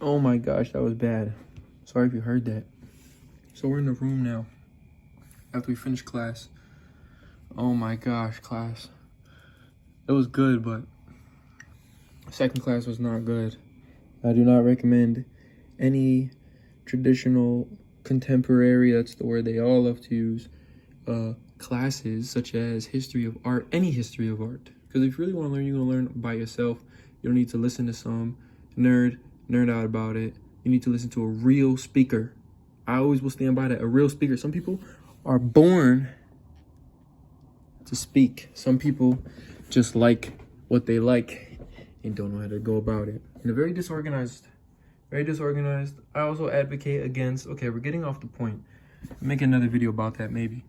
Oh my gosh, that was bad. Sorry if you heard that. So we're in the room now after we finished class. Oh my gosh, class. It was good, but second class was not good. I do not recommend any traditional, contemporary, that's the word they all love to use, classes such as history of art, any history of art. Because if you really want to learn, you're going to learn by yourself. You don't need to listen to some nerd out about it. You need to listen to a real speaker. I always will stand by that, a real speaker. Some people are born to speak. Some people just like what they like and don't know how to go about it. And very disorganized. I also advocate against, okay, we're getting off the point. I'll make another video about that maybe.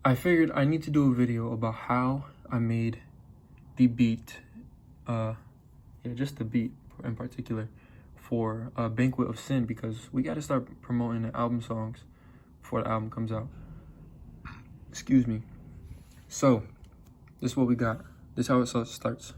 I figured I need to do a video about how I made the beat, just the beat in particular for Banquet of Sin, because we got to start promoting the album songs before the album comes out. Excuse me. So, this is what we got. This is how it starts.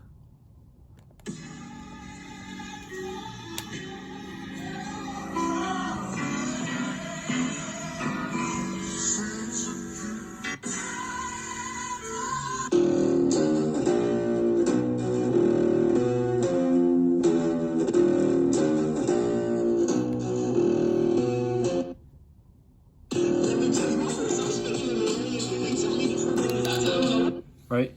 Right?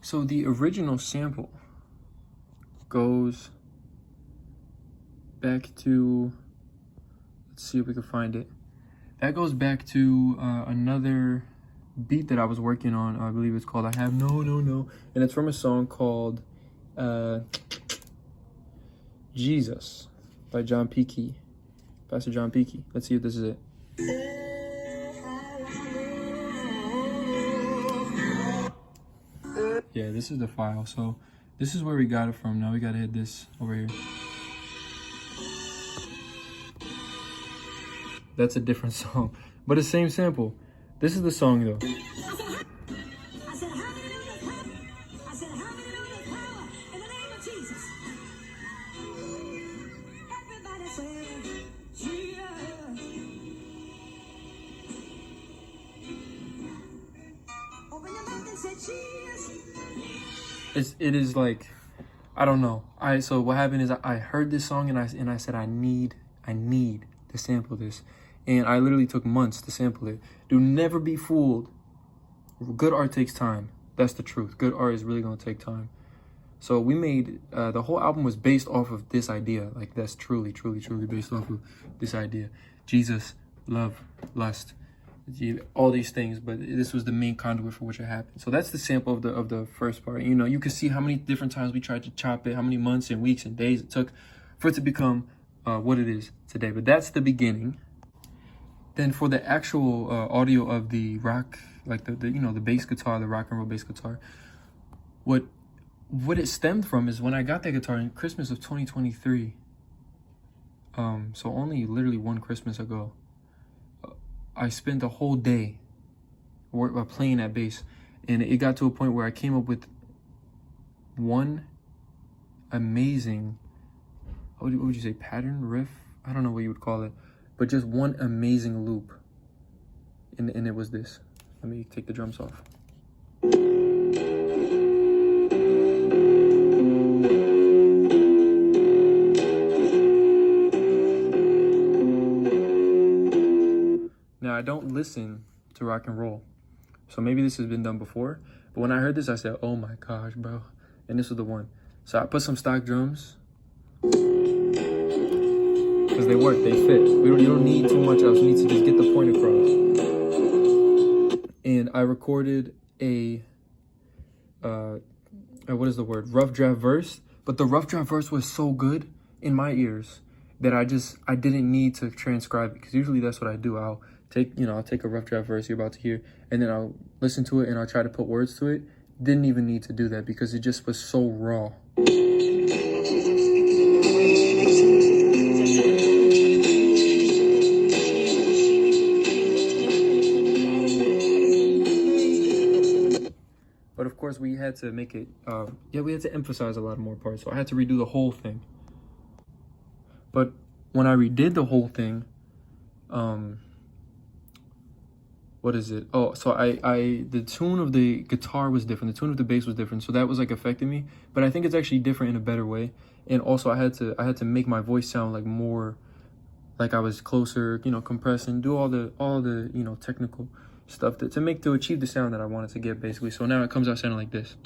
So the original sample goes back to, let's see if we can find it. That goes back to another beat that I was working on. I believe it's called I Have No. And it's from a song called Jesus by John Peakey, Pastor John Peakey. Let's see if this is it. Yeah, this is the file. So this is where we got it from. Now we gotta hit this over here. That's a different song, but the same sample. This is the song though. It is like, I don't know. So what happened is I heard this song and I said I need to sample this, and I literally took months to sample it. Do never be fooled. Good art takes time. That's the truth. Good art is really gonna take time. So we made the whole album was based off of this idea. Like that's truly based off of this idea. Jesus, love, lust, all these things, but this was the main conduit for which it happened. So that's the sample of the first part. You know, you can see how many different times we tried to chop it, how many months and weeks and days it took for it to become what it is today. But that's the beginning. Then for the actual audio of the rock, like the bass guitar, the rock and roll bass guitar, what it stemmed from is when I got that guitar in Christmas of 2023. So only literally one Christmas ago. I spent the whole day playing that bass, and it got to a point where I came up with one amazing, what would you say, pattern, riff? I don't know what you would call it, but just one amazing loop, and it was this. Let me take the drums off. Now, I don't listen to rock and roll, so maybe this has been done before, but when I heard this, I said, oh my gosh, bro. And this was the one. So I put some stock drums, because they work, they fit. You don't need too much else. You need to just get the point across. And I recorded a, what is the word? Rough draft verse. But the rough draft verse was so good in my ears that I didn't need to transcribe it, because usually that's what I do. I'll take a rough draft verse you're about to hear, and then I'll listen to it and I'll try to put words to it. Didn't even need to do that because it just was so raw. But of course, parts we had to make it, we had to emphasize a lot more parts. So I had to redo the whole thing. But when I redid the whole thing, what is it? Oh, so the tune of the guitar was different. The tune of the bass was different. So that was like affecting me. But I think it's actually different in a better way. And also I had to make my voice sound like more, like I was closer, compress and do all the technical stuff to achieve the sound that I wanted to get, basically. So now it comes out sounding like this.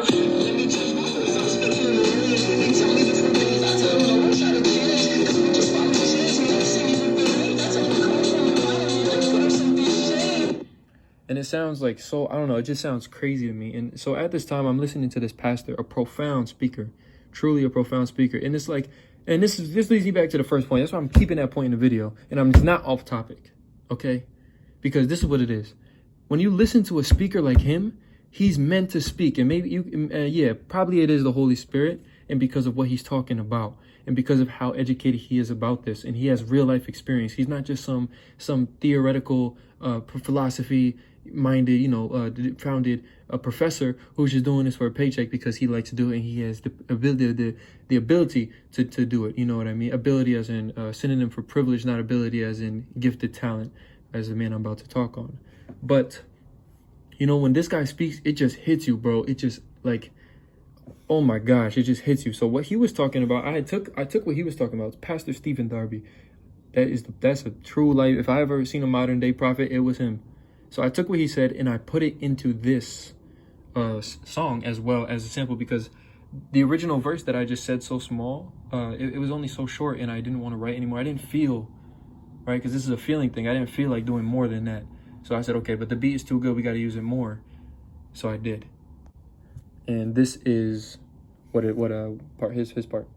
And it sounds like, so, I don't know, it just sounds crazy to me. And so at this time, I'm listening to this pastor, a profound speaker, truly a profound speaker. And it's like, and this leads me back to the first point. That's why I'm keeping that point in the video. And I'm not off topic, okay? Because this is what it is. When you listen to a speaker like him, he's meant to speak. And maybe probably it is the Holy Spirit. And because of what he's talking about. And because of how educated he is about this. And he has real life experience. He's not just some theoretical philosophy minded, founded a professor who's just doing this for a paycheck because he likes to do it and he has the ability to do it. You know what I mean? Ability as in synonym for privilege, not ability as in gifted talent, as the man I'm about to talk on. But, when this guy speaks, it just hits you, bro. It just like, oh my gosh, it just hits you. So what he was talking about, I took what he was talking about. It's Pastor Stephen Darby. That's a true life. If I ever seen a modern day prophet, it was him. So I took what he said and I put it into this song as well as a sample, because the original verse that I just said so small, it was only so short and I didn't want to write anymore. I didn't feel, right, because this is a feeling thing. I didn't feel like doing more than that. So I said, okay, but the beat is too good. We got to use it more. So I did. And this is his part.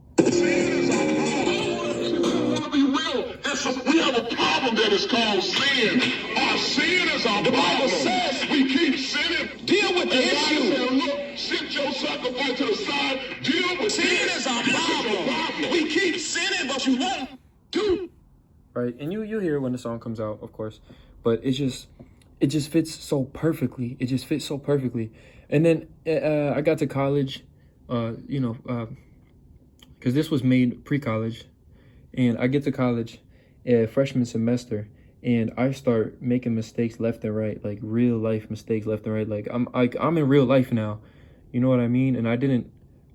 We have a problem that is called sin. Our sin is our problem. The Bible says we keep sinning. Deal with the issue. Said, look, sit your sacrifice to the side. Deal with sin is our problem. We keep sinning, but you won't do. Right, and you hear when the song comes out, of course, but it just fits so perfectly. It just fits so perfectly. And then I got to college, because this was made pre-college, and I get to college. Freshman semester, and I start making mistakes left and right, like real life mistakes left and right. Like I'm in real life now, you know what I mean? And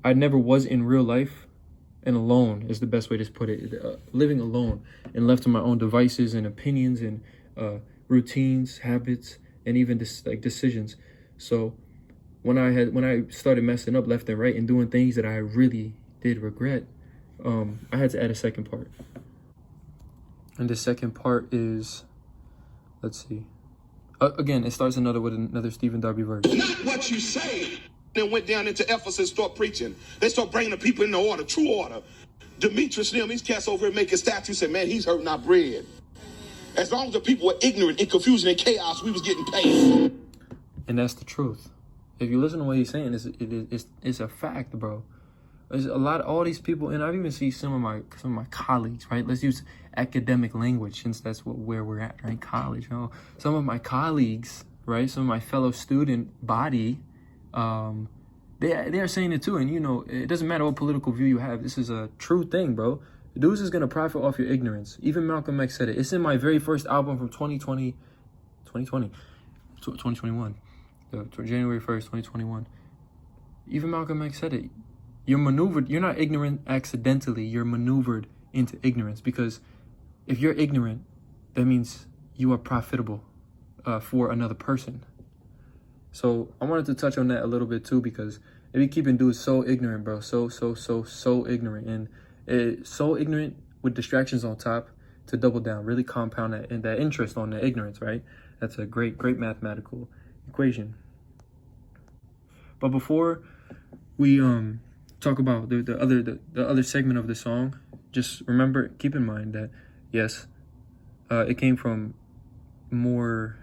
I never was in real life, and alone is the best way to put it. Living alone and left to my own devices and opinions and routines, habits, and even decisions. So when I started messing up left and right and doing things that I really did regret, I had to add a second part. And the second part is, let's see. Again, it starts with another Stephen Darby verse. Not what you say. They went down into Ephesus, start preaching. They start bringing the people into order, true order. Demetrius and them, these cats over here making statues, said, man, he's hurting our bread. As long as the people were ignorant and confusion and chaos, we was getting paid. And that's the truth. If you listen to what he's saying, it's a fact, bro. There's all these people, and I've even seen some of my colleagues, right? Let's use academic language since that's where we're at, right? College. Some of my colleagues, right? Some of my fellow student body, they are saying it too. And it doesn't matter what political view you have. This is a true thing, bro. Dudes is gonna profit off your ignorance. Even Malcolm X said it. It's in my very first album from 2021, January 1st, 2021. Even Malcolm X said it. You're maneuvered. You're not ignorant accidentally. You're maneuvered into ignorance, because if you're ignorant, that means you are profitable for another person. So I wanted to touch on that a little bit too, because if you keep dudes so ignorant, bro, so ignorant, and so ignorant with distractions on top to double down, really compound that interest on the ignorance, right? That's a great mathematical equation. But before we talk about the other segment of the song, just keep in mind that yes, it came from more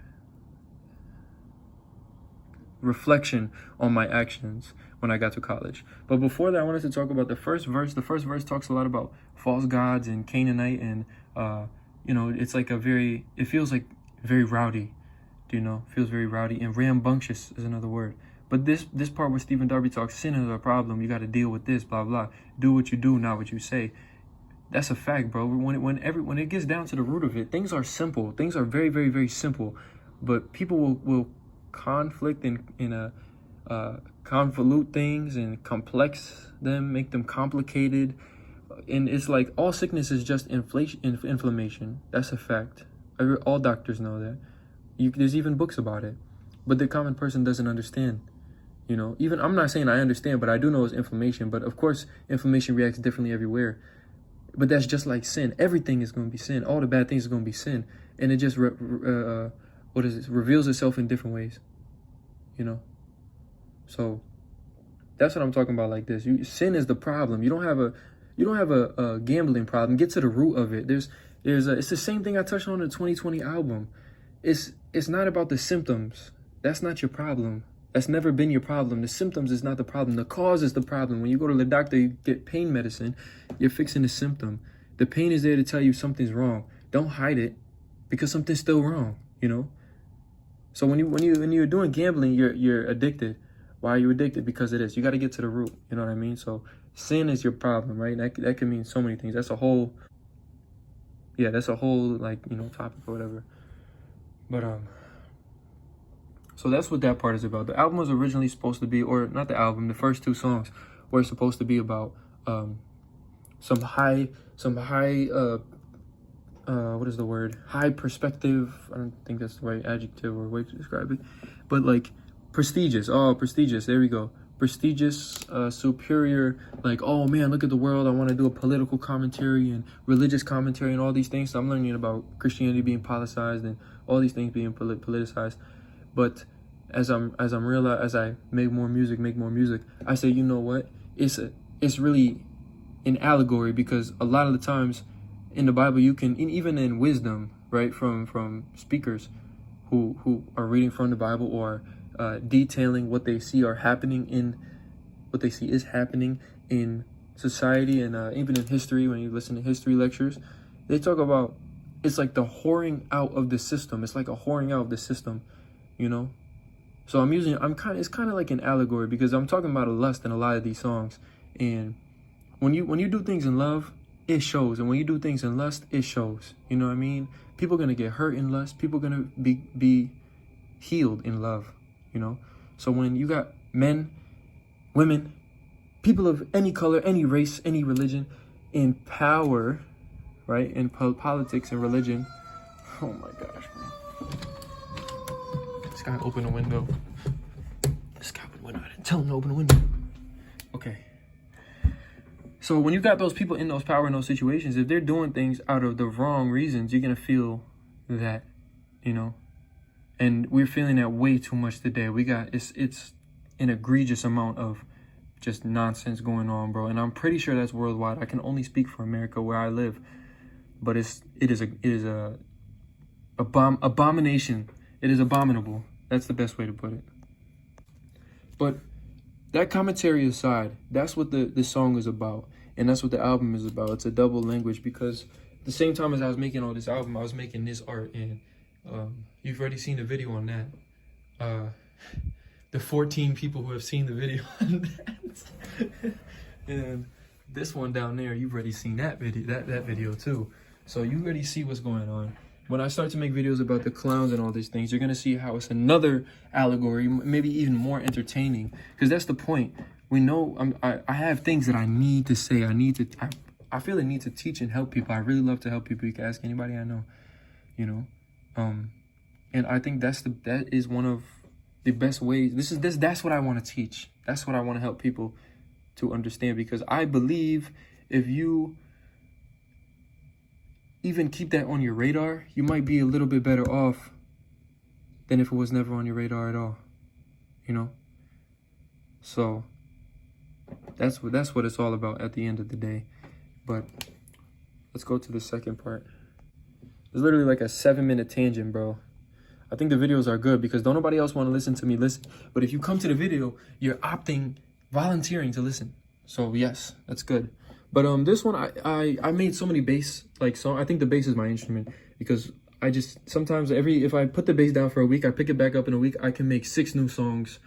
reflection on my actions when I got to college. But before that, I wanted to talk about the first verse. The first verse talks a lot about false gods and Canaanite, and it's like it feels like very rowdy. Feels very rowdy, and rambunctious is another word. But this part where Stephen Darby talks, sin is a problem. You got to deal with this, blah blah. Do what you do, not what you say. That's a fact, bro. When it gets down to the root of it, things are simple. Things are very, very, very simple. But people will conflict and convolute things and complex them, make them complicated. And it's like all sickness is just inflammation. That's a fact. All doctors know that. There's even books about it. But the common person doesn't understand. You know, even I'm not saying I understand, but I do know it's inflammation. But of course, inflammation reacts differently everywhere. But that's just like sin. Everything is going to be sin. All the bad things are going to be sin. And it just reveals itself in different ways. You know? So that's what I'm talking about like this. Sin is the problem. You don't have a gambling problem. Get to the root of it. It's the same thing I touched on in the 2020 album. It's not about the symptoms. That's not your problem. That's never been your problem. The symptoms is not the problem. The cause is the problem. When you go to the doctor, you get pain medicine, you're fixing the symptom. The pain is there to tell you something's wrong. Don't hide it because something's still wrong, you know? So when you're doing gambling, you're addicted. Why are you addicted? Because it is. You got to get to the root, you know what I mean? So sin is your problem, right? That can mean so many things. That's a whole like, you know, topic or whatever. But so that's what that part is about. The album was originally supposed to be, or not the album, the first two songs were supposed to be about some high what is the word? High perspective. I don't think that's the right adjective or way to describe it. But like prestigious. Oh, prestigious. There we go. Prestigious, superior, like, oh man, look at the world. I want to do a political commentary and religious commentary and all these things. So I'm learning about Christianity being politicized and all these things being politicized. But as I make more music, I say, you know what? It's really an allegory, because a lot of the times in the Bible, you can, even in wisdom, right, from speakers who are reading from the Bible or detailing what they see is happening in society and even in history. When you listen to history lectures, they talk about it's like the whoring out of the system. It's like a whoring out of the system, you know. So it's kind of like an allegory, because I'm talking about a lust in a lot of these songs. And when you do things in love, it shows. And when you do things in lust, it shows. You know what I mean? People are gonna get hurt in lust. People are gonna be healed in love. You know. So when you got men, women, people of any color, any race, any religion, in power, right, in politics and religion. Oh my gosh, man. This guy opened a window. I didn't tell him to open a window. Okay. So when you got those people in those power in those situations, if they're doing things out of the wrong reasons, you're going to feel that, you know. And we're feeling that way too much today. It's an egregious amount of just nonsense going on, bro. And I'm pretty sure that's worldwide. I can only speak for America, where I live. But it is a abomination. It is abominable. That's the best way to put it. But that commentary aside, that's what the song is about. And that's what the album is about. It's a double language, because at the same time as I was making all this album, I was making this art. And you've already seen the video on that. The 14 people who have seen the video on that. And this one down there, you've already seen that video too. So you already see what's going on. When I start to make videos about the clowns and all these things, you're going to see how it's another allegory, maybe even more entertaining. Because that's the point. We know I have things that I need to say. I feel the need to teach and help people. I really love to help people. You can ask anybody I know, you know. And I think that is one of the best ways. That's what I want to teach. That's what I want to help people to understand. Because I believe if you even keep that on your radar, you might be a little bit better off than if it was never on your radar at all, you know? So that's what it's all about at the end of the day. But let's go to the second part. It's literally like a 7-minute tangent, bro. I think the videos are good because don't nobody else want to listen to me listen. But if you come to the video, you're volunteering to listen. So yes, that's good. But this one, I made so many bass, like, so I think the bass is my instrument, because I just, sometimes if I put the bass down for a week, I pick it back up in a week, I can make 6 new songs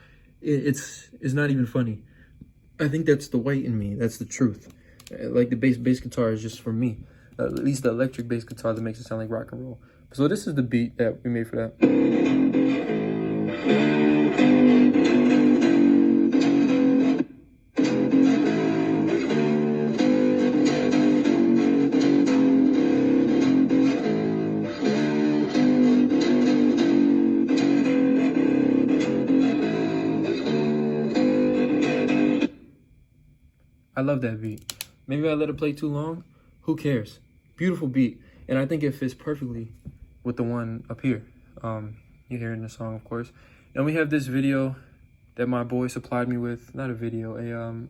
it's not even funny. I think that's the white in me. That's the truth. Like the bass guitar is just for me. At least the electric bass guitar that makes it sound like rock and roll. So this is the beat that we made for that. I love that beat. Maybe I let it play too long. Who cares? Beautiful beat. And I think it fits perfectly with the one up here. You hear in the song, of course. And we have this video that my boy supplied me with. Not a video,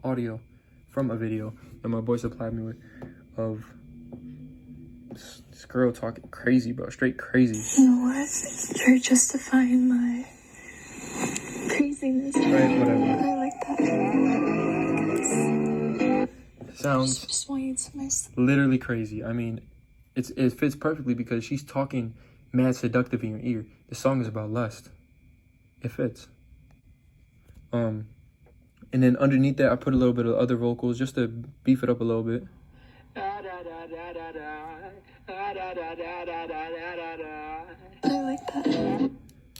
audio from a video that my boy supplied me with of this girl talking crazy, bro. Straight crazy. You know what? You're justifying my craziness. Right, whatever. I like that. Sounds Just want you to miss. literally crazy. I mean, it fits perfectly because she's talking mad seductive in your ear. The song is about lust. It fits. And then underneath that, I put a little bit of other vocals just to beef it up a little bit. I like that.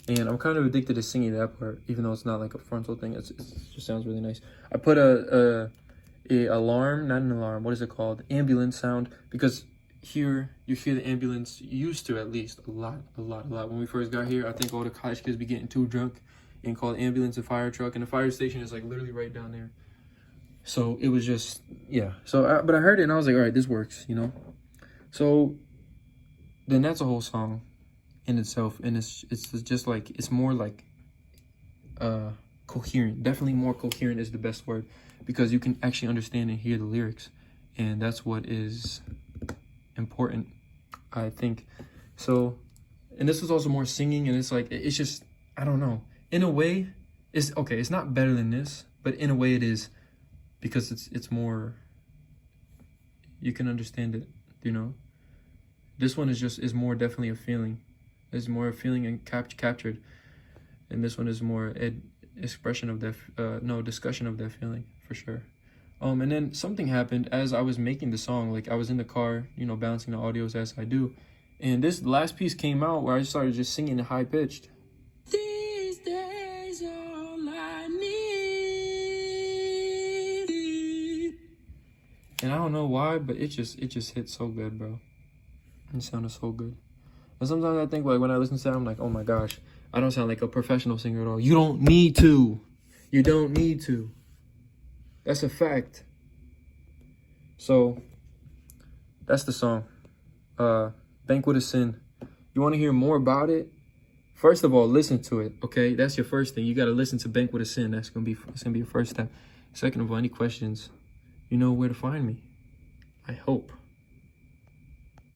And I'm kind of addicted to singing that part, even though it's not like a frontal thing. It just sounds really nice. I put a alarm, not an alarm, what is it called? Ambulance sound, because here you hear the ambulance, used to at least, a lot. When we first got here, I think all the college kids be getting too drunk and call the ambulance a fire truck, and the fire station is like literally right down there. So it was just, yeah. But I heard it and I was like, all right, this works, you know? So then that's a whole song in itself, and it's just like, it's more like coherent. Definitely more coherent is the best word, because you can actually understand and hear the lyrics, and that's what is important, I think. So, and this was also more singing, and it's like, it's just, I don't know, in a way it's okay, it's not better than this, but in a way it is, because it's more, you can understand it, you know. This one is more definitely a feeling. It's more a feeling and captured, and this one is more expression of that, discussion of that feeling, for sure. And then something happened as I was making the song. Like, I was in the car, you know, balancing the audios as I do, and this last piece came out where I started just singing it high pitched. These days all I need. And I don't know why, but it just hit so good, bro. It sounded so good. And sometimes I think, like, when I listen to that, I'm like, oh my gosh, I don't sound like a professional singer at all. You don't need to. You don't need to. That's a fact. So, that's the song. Banquet of Sin. You want to hear more about it? First of all, listen to it, okay? That's your first thing. You got to listen to Banquet of Sin. It's gonna be your first step. Second of all, any questions, you know where to find me. I hope.